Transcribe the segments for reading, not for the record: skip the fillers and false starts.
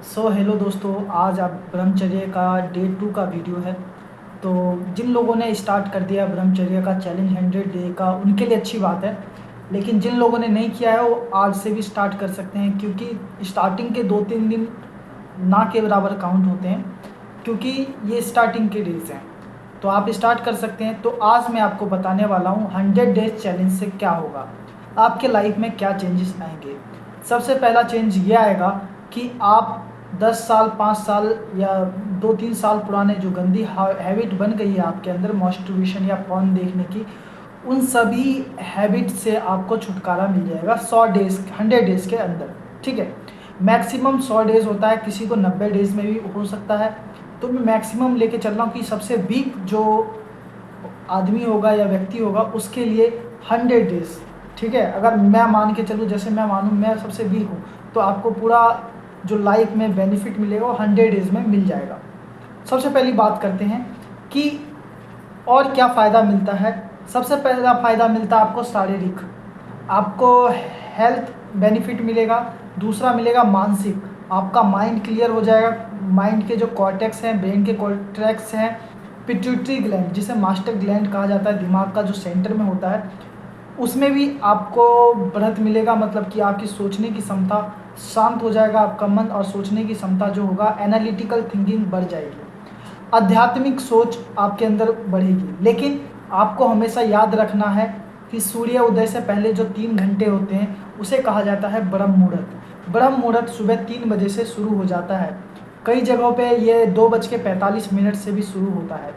Hello दोस्तों, आज आप ब्रह्मचर्य का डे 2 का वीडियो है। तो जिन लोगों ने स्टार्ट कर दिया ब्रह्मचर्य का चैलेंज 100 डे का, उनके लिए अच्छी बात है। लेकिन जिन लोगों ने नहीं किया है वो आज से भी स्टार्ट कर सकते हैं, क्योंकि स्टार्टिंग के 2-3 दिन ना के बराबर काउंट होते हैं, क्योंकि ये स्टार्टिंग के डेज हैं। तो आप स्टार्ट कर सकते हैं। तो आज मैं आपको बताने वाला हूँ 100 डेज चैलेंज से क्या होगा, आपके लाइफ में क्या चेंजेस आएंगे। सबसे पहला चेंज ये आएगा कि आप 10 साल 5 साल या 2-3 साल पुराने जो गंदी हैबिट बन गई है आपके अंदर, मॉस्टरबेशन या पॉर्न देखने की, उन सभी हैबिट से आपको छुटकारा मिल जाएगा 100 डेज़ के अंदर। ठीक है, मैक्सिमम 100 डेज़ होता है, किसी को 90 डेज़ में भी हो सकता है। तो मैं मैक्सिमम लेके चल रहा हूँ कि सबसे वीक जो आदमी होगा या व्यक्ति होगा उसके लिए 100 डेज़। ठीक है, अगर मैं मान के चलूँ, जैसे मैं मानूँ मैं सबसे वीक हूँ, तो आपको पूरा जो लाइफ में बेनिफिट मिलेगा वो 100 डेज़ में मिल जाएगा। सबसे पहली बात करते हैं कि और क्या फ़ायदा मिलता है। सबसे पहला फ़ायदा मिलता है आपको शारीरिक, आपको हेल्थ बेनिफिट मिलेगा। दूसरा मिलेगा मानसिक, आपका माइंड क्लियर हो जाएगा। माइंड के जो कॉर्टेक्स हैं, ब्रेन के कॉर्टेक्स हैं, पिट्यूटरी ग्लैंड जिसे मास्टर ग्लैंड कहा जाता है, दिमाग का जो सेंटर में होता है, उसमें भी आपको बढ़त मिलेगा। मतलब कि आपकी सोचने की क्षमता शांत हो जाएगा, आपका मन और सोचने की क्षमता जो होगा, एनालिटिकल थिंकिंग बढ़ जाएगी, आध्यात्मिक सोच आपके अंदर बढ़ेगी। लेकिन आपको हमेशा याद रखना है कि सूर्य उदय से पहले जो 3 घंटे होते हैं उसे कहा जाता है ब्रह्म मुहूर्त। ब्रह्म मुहूर्त सुबह 3 बजे से शुरू हो जाता है, कई जगहों पे ये 2:45 से भी शुरू होता है।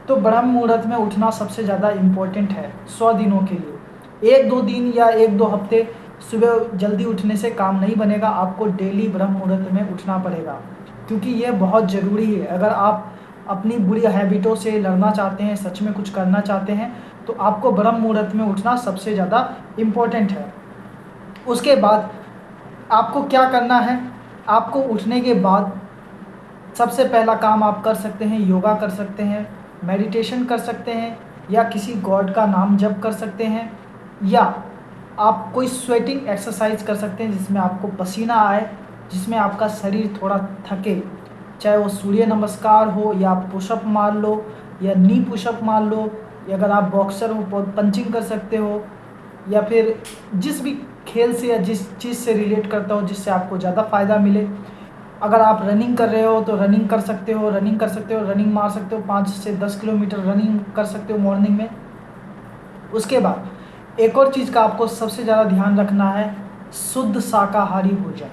तो ब्रह्म मुहूर्त में उठना सबसे ज़्यादा इम्पोर्टेंट है 100 दिनों के लिए। 1-2 दिन या 1-2 हफ्ते सुबह जल्दी उठने से काम नहीं बनेगा, आपको डेली ब्रह्म मुहूर्त में उठना पड़ेगा, क्योंकि ये बहुत ज़रूरी है। अगर आप अपनी बुरी हैबिटों से लड़ना चाहते हैं, सच में कुछ करना चाहते हैं, तो आपको ब्रह्म मुहूर्त में उठना सबसे ज़्यादा इम्पोर्टेंट है। उसके बाद आपको क्या करना है, आपको उठने के बाद सबसे पहला काम आप कर सकते हैं, योगा कर सकते हैं, मेडिटेशन कर सकते हैं, या किसी गॉड का नाम जप कर सकते हैं, या आप कोई स्वेटिंग एक्सरसाइज कर सकते हैं जिसमें आपको पसीना आए, जिसमें आपका शरीर थोड़ा थके। चाहे वो सूर्य नमस्कार हो, या आप पुशअप मार लो, या नी पुशअप मार लो, या अगर आप बॉक्सर हो पंचिंग कर सकते हो, या फिर जिस भी खेल से या जिस चीज़ से रिलेट करता हो जिससे आपको ज़्यादा फ़ायदा मिले। अगर आप रनिंग कर रहे हो तो रनिंग कर सकते हो, रनिंग मार सकते हो, 5 से 10 किलोमीटर रनिंग कर सकते हो मॉर्निंग में। उसके बाद एक और चीज़ का आपको सबसे ज़्यादा ध्यान रखना है, शुद्ध शाकाहारी भोजन।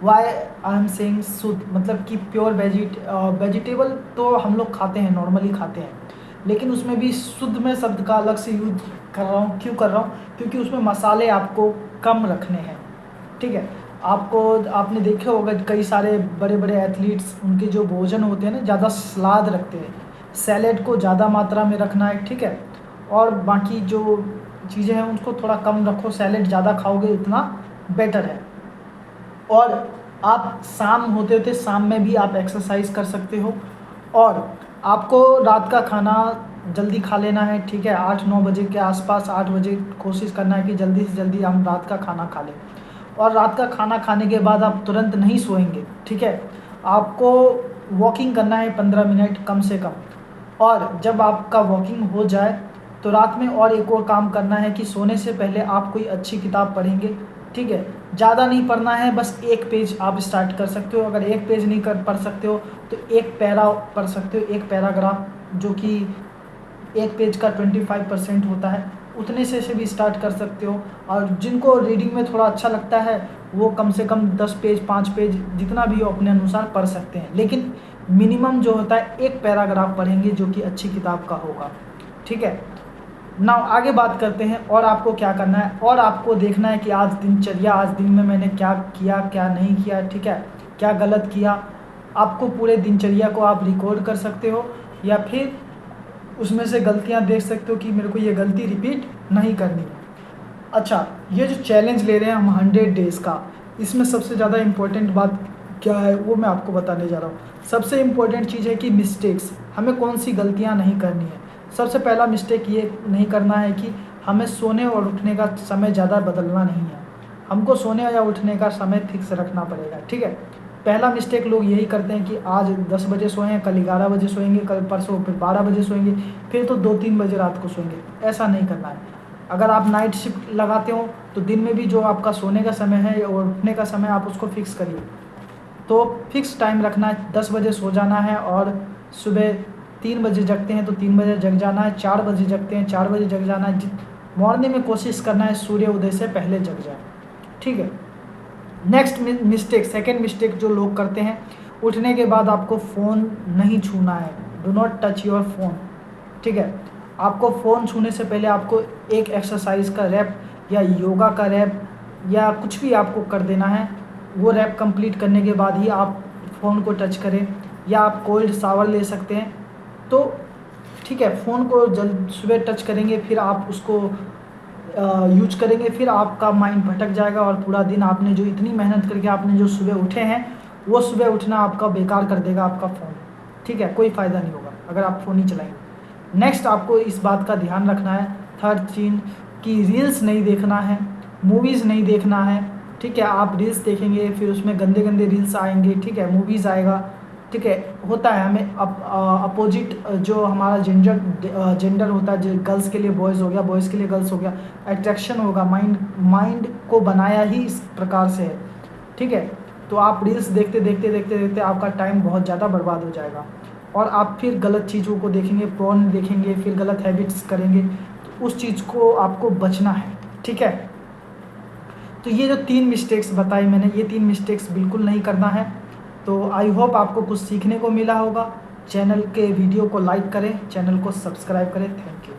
वाई आई एम सेइंग शुद्ध, मतलब कि प्योर वेजिटेबल तो हम लोग खाते हैं, नॉर्मली खाते हैं, लेकिन उसमें भी शुद्ध में शब्द का अलग से यूज कर रहा हूँ। क्यों कर रहा हूँ? क्योंकि उसमें मसाले आपको कम रखने हैं। ठीक है, आपने देखे होगा कई सारे बड़े बड़े एथलीट्स, उनके जो भोजन होते हैं ना, ज़्यादा सलाद रखते हैं, सैलेड को ज़्यादा मात्रा में रखना है। ठीक है, और बाकी जो चीज़ें हैं उनको थोड़ा कम रखो, सैलेड ज़्यादा खाओगे उतना बेटर है। और आप शाम होते होते शाम में भी आप एक्सरसाइज कर सकते हो। और आपको रात का खाना जल्दी खा लेना है। ठीक है, 8-9 बजे के आसपास, 8 बजे कोशिश करना है कि जल्दी से जल्दी हम रात का खाना खा लें। और रात का खाना खाने के बाद आप तुरंत नहीं सोएंगे। ठीक है, आपको वॉकिंग करना है 15 मिनट कम से कम। और जब आपका वॉकिंग हो जाए तो रात में और एक और काम करना है कि सोने से पहले आप कोई अच्छी किताब पढ़ेंगे। ठीक है, ज़्यादा नहीं पढ़ना है, बस 1 पेज आप स्टार्ट कर सकते हो। अगर 1 पेज नहीं कर पढ़ सकते हो तो 1 पैरा पढ़ सकते हो, 1 पैराग्राफ, जो कि 1 पेज का 25% होता है, उतने से भी स्टार्ट कर सकते हो। और जिनको रीडिंग में थोड़ा अच्छा लगता है वो कम से कम 10 पेज 5 पेज जितना भी हो अपने अनुसार पढ़ सकते हैं, लेकिन मिनिमम जो होता है 1 पैराग्राफ पढ़ेंगे जो कि अच्छी किताब का होगा। ठीक है, नाउ आगे बात करते हैं और आपको क्या करना है। और आपको देखना है कि आज दिनचर्या, आज दिन में मैंने क्या किया क्या नहीं किया। ठीक है, क्या गलत किया। आपको पूरे दिनचर्या को आप रिकॉर्ड कर सकते हो, या फिर उसमें से गलतियां देख सकते हो कि मेरे को ये गलती रिपीट नहीं करनी है। अच्छा, ये जो चैलेंज ले रहे हैं हम 100 डेज़ का, इसमें सबसे ज़्यादा इम्पोर्टेंट बात क्या है वो मैं आपको बताने जा रहा हूँ। सबसे इम्पोर्टेंट चीज़ है कि मिस्टेक्स, हमें कौन सी गलतियाँ नहीं करनी है। सबसे पहला मिस्टेक ये नहीं करना है कि हमें सोने और उठने का समय ज़्यादा बदलना नहीं है। हमको सोने या उठने का समय फिक्स रखना पड़ेगा। ठीक है, पहला मिस्टेक लोग यही करते हैं कि आज 10 बजे सोए हैं, कल 11 बजे सोएंगे, कल परसों फिर 12 बजे सोएंगे, फिर तो 2-3 बजे रात को सोएंगे। ऐसा नहीं करना है। अगर आप नाइट शिफ्ट लगाते हो तो दिन में भी जो आपका सोने का समय है और उठने का समय आप उसको फिक्स करिए। तो फिक्स टाइम रखना है, 10 बजे सो जाना है और सुबह 3 बजे जगते हैं तो 3 बजे जग जाना है, 4 बजे जगते हैं 4 बजे जग जाना है। मॉर्निंग में कोशिश करना है सूर्य उदय से पहले जग जाए, ठीक है। नेक्स्ट मिस्टेक, सेकेंड मिस्टेक जो लोग करते हैं, उठने के बाद आपको फ़ोन नहीं छूना है। Do not touch your phone, ठीक है। आपको फ़ोन छूने से पहले आपको एक एक्सरसाइज का रैप या योगा का रैप या कुछ भी आपको कर देना है। वो रैप कंप्लीट करने के बाद ही आप फ़ोन को टच करें, या आप कोल्ड शावर ले सकते हैं। तो ठीक है, फ़ोन को जल्द सुबह टच करेंगे, फिर आप उसको यूज करेंगे, फिर आपका माइंड भटक जाएगा और पूरा दिन आपने जो इतनी मेहनत करके आपने जो सुबह उठे हैं वो सुबह उठना आपका बेकार कर देगा आपका फ़ोन, ठीक है। कोई फ़ायदा नहीं होगा अगर आप फ़ोन ही चलाएंगे। नेक्स्ट आपको इस बात का ध्यान रखना है, थर्ड चीज़, कि रील्स नहीं देखना है, मूवीज़ नहीं देखना है, ठीक है। आप रील्स देखेंगे फिर उसमें गंदे गंदे रील्स आएंगे, ठीक है, मूवीज़ आएगा, ठीक है। होता है हमें अपोजिट जो हमारा जेंडर होता है, जो गर्ल्स के लिए बॉयज़ हो गया, बॉयज़ के लिए गर्ल्स हो गया, अट्रैक्शन होगा। माइंड को बनाया ही इस प्रकार से है, ठीक है। तो आप रील्स देखते देखते देखते देखते आपका टाइम बहुत ज़्यादा बर्बाद हो जाएगा और आप फिर गलत चीज़ों को देखेंगे, पोर्न देखेंगे, फिर गलत हैबिट्स करेंगे। तो उस चीज़ को आपको बचना है, ठीक है। तो ये जो 3 मिस्टेक्स बताई मैंने, ये 3 मिस्टेक्स बिल्कुल नहीं करना है। तो आई होप आपको कुछ सीखने को मिला होगा। चैनल के वीडियो को लाइक करें, चैनल को सब्सक्राइब करें। Thank you.